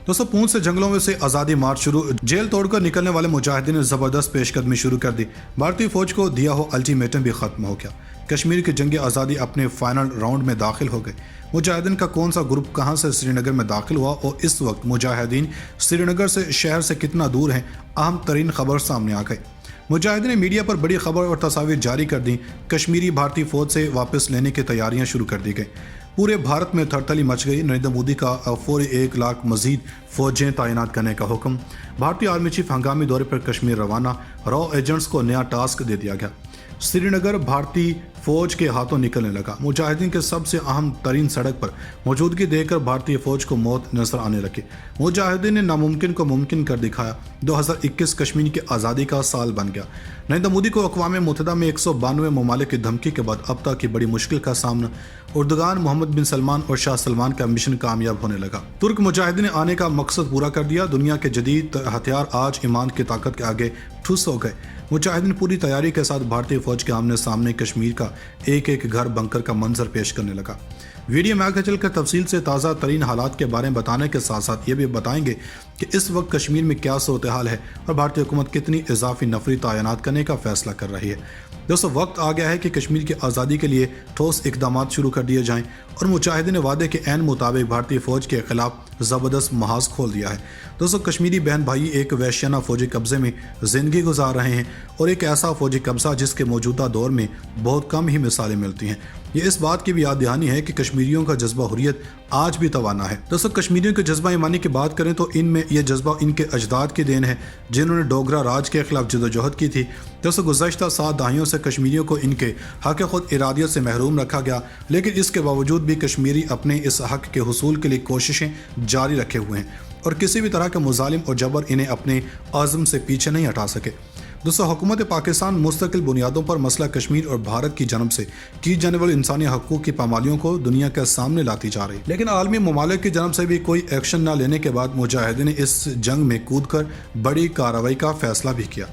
दोस्तों पूंछ से जंगलों में से आज़ादी मार्च शुरू। जेल तोड़कर निकलने वाले मुजाहिदीन ने ज़बरदस्त पेशकदमी शुरू कर दी। भारतीय फौज को दिया हो अल्टीमेटम भी खत्म हो गया। कश्मीर की जंग आज़ादी अपने फाइनल राउंड में दाखिल हो गए। मुजाहिदीन का कौन सा ग्रुप कहां से श्रीनगर में दाखिल हुआ और इस वक्त मुजाहिदीन श्रीनगर से शहर से कितना दूर हैं, अहम तरीन खबर सामने आ गई। मुजाहिदीन ने मीडिया पर बड़ी खबर और तस्वीर जारी कर दी। कश्मीरी भारतीय फौज से वापस लेने की तैयारियां शुरू कर दी गई। पूरे भारत में थरथली मच गई। नरेंद्र मोदी का फौरी 1 लाख मजीद फौजें तैनात करने का हुक्म। भारतीय आर्मी चीफ हंगामी दौरे पर कश्मीर रवाना। रॉ एजेंट्स को नया टास्क दे दिया गया। श्रीनगर भारतीय फौज के हाथों निकलने लगा। मुजाहिदीन के सबसे अहम तरीन सड़क पर मौजूदगी देखकर भारतीय फौज को मौत नजर आने लगी। मुजाहिदीन ने नामुमकिन को मुमकिन कर दिखाया। 2021 कश्मीर की आज़ादी का साल बन गया। नरेंद्र मोदी को अक़वाम मुत्तहिदा में 192 ममालिक की धमकी के बाद अब तक की बड़ी मुश्किल का सामना। उर्दुगान, मोहम्मद बिन सलमान और शाह सलमान का मिशन कामयाब होने लगा। तुर्क मुजाहिदीन ने आने का मकसद पूरा कर दिया। दुनिया के जदीद हथियार आज ईमान की ताकत के आगे ठुस हो गए। मुजाहिदीन पूरी तैयारी के साथ भारतीय फौज के आमने सामने कश्मीर का एक एक घर बंकर का मंजर पेश करने लगा। वीडियो में आगे चलकर तफसील से ताज़ा तरीन हालात के बारे में बताने के साथ साथ ये भी बताएंगे कि इस वक्त कश्मीर में क्या सूरत हाल है और भारतीय हुकूमत कितनी इजाफी नफरी तैनात करने का फैसला कर रही है। दोस्तों वक्त आ गया है कि कश्मीर की आज़ादी के लिए ठोस इकदाम शुरू कर दिए जाएं और मुजाहिदीन ने वादे के ऐन मुताबिक भारतीय फौज के खिलाफ ज़बरदस्त महाज खोल दिया है। दोस्तों कश्मीरी बहन भाई एक वहशियाना फौजी कब्जे में ज़िंदगी गुजार रहे हैं और एक ऐसा फौजी कब्जा जिसके मौजूदा दौर में बहुत कम ही मिसालें मिलती हैं। ये इस बात की भी याद दहानी है कि कश्मीरियों का जज्बा हुर्रियत आज भी तवाना है। दोस्तों कश्मीरियों के जज्बा ईमानी की बात करें तो इनमें यह जज्बा इनके अजदाद की देन है जिन्होंने डोगरा राज के खिलाफ जदोजहद की थी। दोस्तों गुज़श्ता 7 दहाइयों से कश्मीरियों को इनके हक खुद इरादियत से महरूम रखा गया, लेकिन इसके बावजूद भी कश्मीरी अपने इस हक के हुसूल के लिए कोशिशें जारी रखे हुए हैं और किसी भी तरह का मुजालिम और जबर इन्हें अपने आज़म से पीछे नहीं हटा सके। दोस्तों हुकूमत पाकिस्तान मुस्तकिल बुनियादों पर मसला कश्मीर और भारत की जन्म से की जाने वाली इंसानी हकूक़ की पामालियों को दुनिया के सामने लाती जा रही, लेकिन आलमी ममालिक की जन्म से भी कोई एक्शन न लेने के बाद मुजाहिदीन ने इस जंग में कूद कर बड़ी कार्रवाई का फैसला भी किया।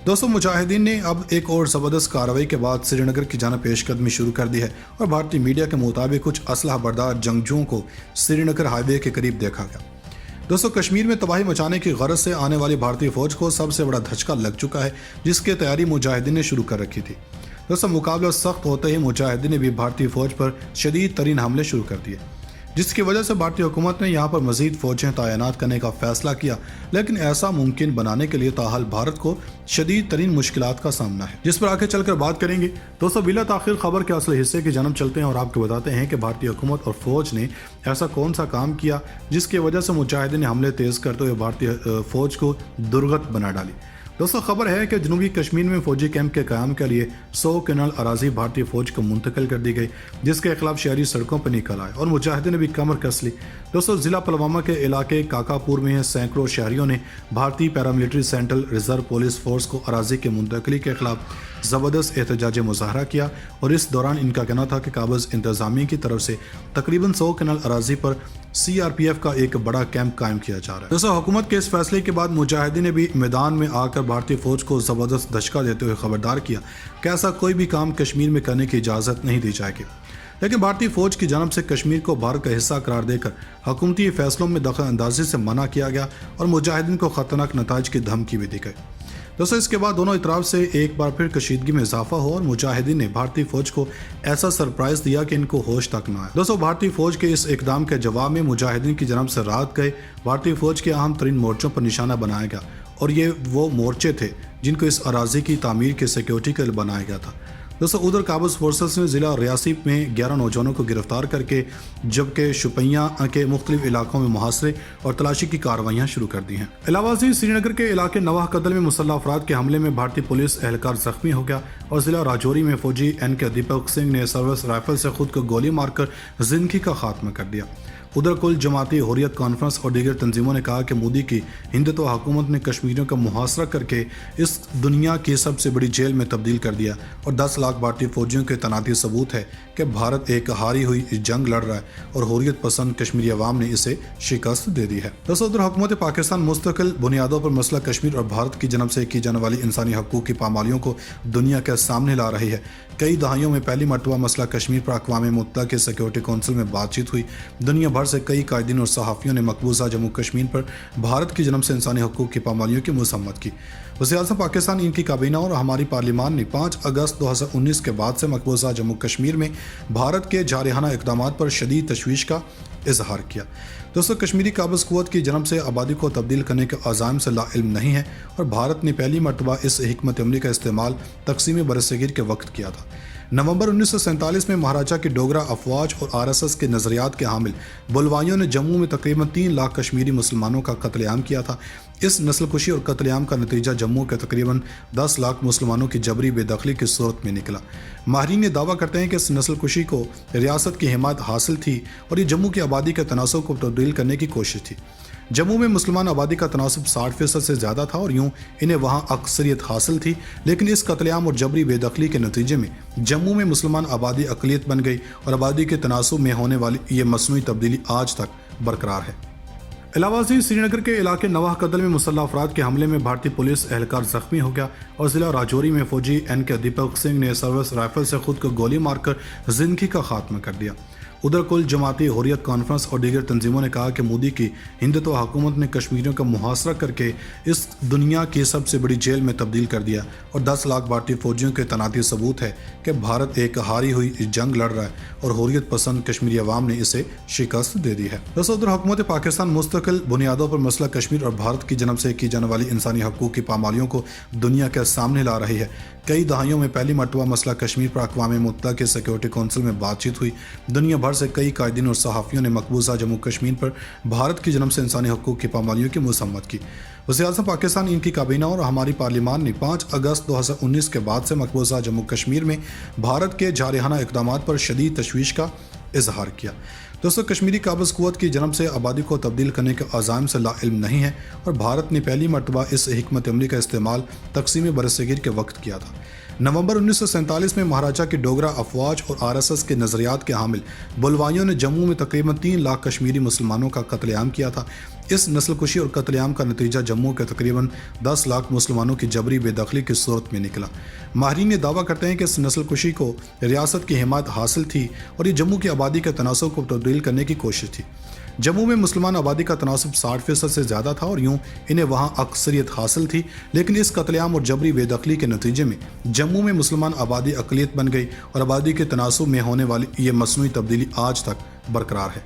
दोस्तों मुजाहिदीन ने अब एक और ज़बरदस्त कार्रवाई के बाद श्रीनगर की जानिब पेशकदमी शुरू कर दी है और भारतीय मीडिया के मुताबिक कुछ असलहा बरदार जंगजुओं को श्रीनगर हाईवे के करीब देखा गया। दोस्तों कश्मीर में तबाही मचाने की गरज से आने वाली भारतीय फौज को सबसे बड़ा धचका लग चुका है, जिसकी तैयारी मुजाहिदीन ने शुरू कर रखी थी। दोस्तों मुकाबला सख्त होते ही मुजाहिदीन ने भी भारतीय फौज पर शदीद तरीन हमले शुरू कर दिए, जिसकी वजह से भारतीय हुकूमत ने यहाँ पर मजीद फौजें तैनात करने का फैसला किया, लेकिन ऐसा मुमकिन बनाने के लिए ताहाल भारत को शदीद तरीन मुश्किलात का सामना है, जिस पर आगे चलकर बात करेंगे। दोस्तों बिला ताखिर खबर के असली हिस्से की जानब चलते हैं और आपको बताते हैं कि भारतीय हुकूमत और फौज ने ऐसा कौन सा काम किया जिसकी वजह से मुजाहिदीन ने हमले तेज़ करते हुए भारतीय फौज को दुर्गत बना डाली। दोस्तों खबर है कि जनूबी कश्मीर में फौजी कैंप के क़याम के लिए 100 कनाल अराजी भारतीय फौज को मुंतकिल कर दी गई, जिसके खिलाफ शहरी सड़कों पर निकल आए और मुजाहिदीन ने भी कमर कस ली। दोस्तों ज़िला पुलवामा के इलाके काकापुर में सैकड़ों शहरियों ने भारतीय paramilitary central reserve police force को अराजी के मुंतकली के खिलाफ ज़बरदस्त एहतजाजी मुजाहरा किया और इस दौरान इनका कहना था कि काबिज़ इंतज़ामिया की तरफ से तकरीबन 100 कनाल अराजी पर CRPF का एक बड़ा कैंप कायम किया जा रहा है। दोस्तों हुकूमत के इस फैसले के बाद मुजाहिदीन ने भी मैदान में आकर भारतीय फौज को ज़बरदस्त धचका देते हुए खबरदार किया कि ऐसा कोई भी काम कश्मीर में करने की इजाज़त नहीं दी जाएगी, लेकिन भारतीय फौज की जानब से कश्मीर को भारत का हिस्सा करार देकर हुकूमती फैसलों में दखल अंदाजी से मना किया गया और मुजाहिदीन को खतरनाक नताइज की धमकी भी दी गई। दोस्तों इसके बाद दोनों इतराफ से एक बार फिर कशीदगी में इजाफा हो और मुजाहिदीन ने भारतीय फौज को ऐसा सरप्राइज दिया कि इनको होश तक न आए। दोस्तों भारतीय फौज के इस इकदाम के जवाब में मुजाहिदीन की जानब से रात गए भारतीय फौज के अहम तरीन मोर्चों पर निशाना बनाया गया और ये वो मोर्चे थे जिनको इस अराजी की तामीर की सिक्योरिटी के लिए बनाया गया था। दोस्तों उधर काबुल फोर्सेस ने ज़िला रियासी में 11 नौजवानों को गिरफ्तार करके जबकि शुपियाँ के मुख्तलिफ इलाकों में मुहासरे और तलाशी की कार्रवाइयाँ शुरू कर दी हैं। अलावा श्रीनगर के इलाके नवाह कदल में मुसल्लह अफराद के हमले में भारतीय पुलिस एहलकार जख्मी हो गया और ज़िला राजौरी में फौजी NK दीपक सिंह ने सर्विस राइफल से खुद को गोली मारकर जिंदगी का खात्मा कर दिया। उधर कुल जमाती हुर्रियत कॉन्फ्रेंस और दीगर तंजीमों ने कहा कि मोदी की हिंदुत्व हुकूमत ने कश्मीरियों का मुहासरा करके इस दुनिया की सबसे बड़ी जेल में तब्दील कर दिया और 10 लाख भारतीय फौजियों के तैनाती सबूत है कि भारत एक हारी हुई जंग लड़ रहा है और हुर्रियत पसंद कश्मीरी अवाम ने इसे शिकस्त दे दी है। दोस्तों उधर हुकूमत पाकिस्तान मुस्तकिल बुनियादों पर मसला कश्मीर और भारत की जनब से की जाने वाली इंसानी हकूक़ की पामालियों को दुनिया के सामने ला रही है। कई दहाइयों में पहली मरतबा मसला कश्मीर पर अक़वाम मुत्तहिदा के सिक्योरिटी कौंसिल में बातचीत हुई। दुनिया भर भर से कई कायदीन और सहाफ़ियों ने मकबूजा जम्मू कश्मीर पर भारत की जन्म से इंसानी हकूक़ की पामालियों की मज़म्मत की। वज़ीर-ए-आज़म पाकिस्तान, इनकी काबीना और हमारी पार्लियामान ने 5 अगस्त 2019 के बाद से मकबूजा जम्मू कश्मीर में भारत के जारहाना इक़दामात पर शदीद तशवीश का इजहार किया। दोस्तों, कश्मीरी काबिज़ क़ुव्वत की जन्म से आबादी को तब्दील करने के अज़ाइम से लाइल्म नहीं है और भारत ने पहली मरतबा इस हिकमत अमली का इस्तेमाल तक़सीम बरसगीर के वक्त किया था। नवंबर 1947 में महाराजा की डोगरा अफवाज और RSS के नज़रियात के हामिल बुलवाइयों ने जम्मू में तकरीबन 3 लाख कश्मीरी मुसलमानों का कत्लेआम किया था। इस नस्लकुशी और कत्लेआम का नतीजा जम्मू के तकरीबन 10 लाख मुसलमानों की जबरी बेदखली की सूरत में निकला। माहिरीन ने दावा करते हैं कि इस नस्लकुशी को रियासत की हिमायत हासिल थी और ये जम्मू की आबादी के तनासुब को तब्दील करने की कोशिश थी। जम्मू में मुसलमान आबादी का तनासुब 60% से ज़्यादा था और यूँ इन्हें वहाँ अक्सरियत हासिल थी, लेकिन इस कत्लेआम और जबरी बेदखली के नतीजे में जम्मू में मुसलमान आबादी अक़लियत बन गई और आबादी के तनासुब में होने वाली ये मसनूई तब्दीली आज तक बरकरार है। इलावा से श्रीनगर के इलाके नवाह कदल में मुसल्लह अफराद के हमले में भारतीय पुलिस एहलकार जख्मी हो गया और ज़िला राजौरी में फौजी NK दीपक सिंह ने सर्विस राइफल से खुद को गोली मारकर जिंदगी का खात्मा कर दिया। उधर कुल जमाती हुर्रियत कॉन्फ्रेंस और दीगर तंजीमों ने कहा कि मोदी की हिंदुत्व हुकूमत ने कश्मीरियों का मुहासरा करके इस दुनिया की सबसे बड़ी जेल में तब्दील कर दिया और 10 लाख भारतीय फौजियों के तैनाती सबूत है कि भारत एक हारी हुई जंग लड़ रहा है और हुर्रियत पसंद कश्मीरी अवाम ने इसे शिकस्त दे दी है। दोस्तों, उधर हुकूमत पाकिस्तान मुस्तकिल बुनियादों पर मसला कश्मीर और भारत की जन्म से की जाने वाली इंसानी हकूक़ की पामालियों को दुनिया के सामने ला रही है। कई दहाइयों में पहली मरतबा मसला कश्मीर पर अक़वाम मुत्तहिदा के सिक्योरिटी कौंसिल में बातचीत हुई। दुनिया भर से कई कायदीन और सहाफ़ियों ने मकबूजा जम्मू कश्मीर पर भारत की जन्म से इंसानी हकूक़ की पामालियों की मज़म्मत की। वज़ीर-ए-आज़म पाकिस्तान, इनकी काबीना और हमारी पार्लियामान ने 5 अगस्त 2019 के बाद से मकबूजा जम्मू कश्मीर में भारत के जारहाना इक़दामात पर शदीद तशवीश का इजहार किया। दोस्तों, कश्मीरी काबिज़ क़ुव्वत की जन्म से आबादी को तब्दील करने के अज़ाइम से लाइल्म नहीं है और भारत ने पहली मरतबा इस हिकमत अमली का इस्तेमाल तक़सीम बरसगीर के वक्त किया था। नवंबर 1947 में महाराजा की डोगरा अफवाज और RSS के नज़रियात के हामिल बुलवाइयों ने जम्मू में तकरीबन 3 लाख कश्मीरी मुसलमानों का कत्लेआम किया था। इस नस्लकुशी और कत्लेआम का नतीजा जम्मू के तकरीबन 10 लाख मुसलमानों की जबरी बेदखली की सूरत में निकला। माहिरीन ने दावा करते हैं कि इस नस्लकुशी को रियासत की हिमायत हासिल थी और ये जम्मू की आबादी के तनासुब को तब्दील करने की कोशिश थी। जम्मू में मुसलमान आबादी का तनासुब 60% से ज़्यादा था और यूँ इन्हें वहाँ अक्सरियत हासिल थी, लेकिन इस कत्लेआम और जबरी बेदखली के नतीजे में जम्मू में मुसलमान आबादी अक़लियत बन गई और आबादी के तनासुब में होने वाली ये मसनूई तब्दीली आज तक बरकरार है।